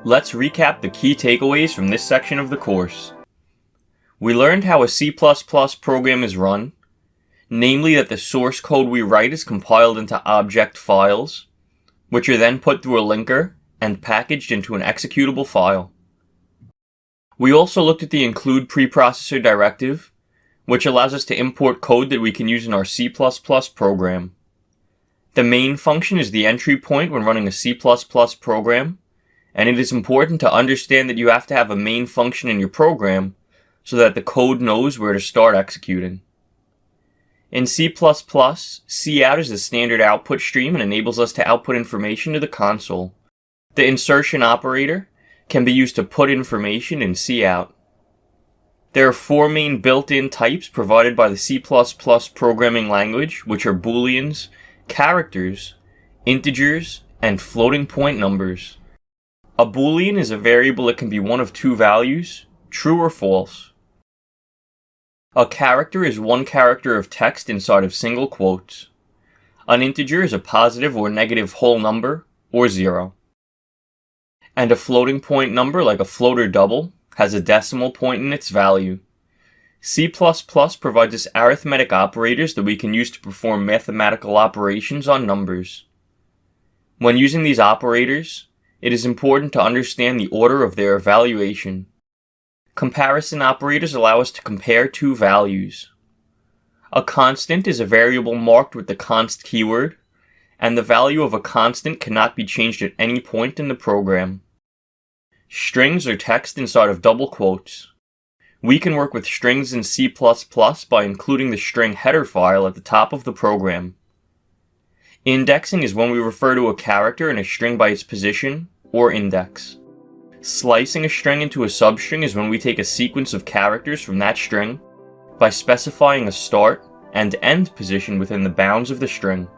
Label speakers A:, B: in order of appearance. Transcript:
A: Let's recap the key takeaways from this section of the course. We learned how a C++ program is run, namely that the source code we write is compiled into object files, which are then put through a linker and packaged into an executable file. We also looked at the include preprocessor directive, which allows us to import code that we can use in our C++ program. The main function is the entry point when running a C++ program, and it is important to understand that you have to have a main function in your program so that the code knows where to start executing. In C++, cout is the standard output stream and enables us to output information to the console. The insertion operator can be used to put information in cout. There are 4 main built-in types provided by the C++ programming language, which are booleans, characters, integers, and floating point numbers. A boolean is a variable that can be one of 2 values, true or false. A character is 1 character of text inside of single quotes. An integer is a positive or negative whole number, or 0. And a floating point number, like a float or double, has a decimal point in its value. C++ provides us arithmetic operators that we can use to perform mathematical operations on numbers. When using these operators, it is important to understand the order of their evaluation. Comparison operators allow us to compare 2 values. A constant is a variable marked with the const keyword, and the value of a constant cannot be changed at any point in the program. Strings are text inside of double quotes. We can work with strings in C++ by including the string header file at the top of the program. Indexing is when we refer to a character in a string by its position, or index. Slicing a string into a substring is when we take a sequence of characters from that string by specifying a start and end position within the bounds of the string.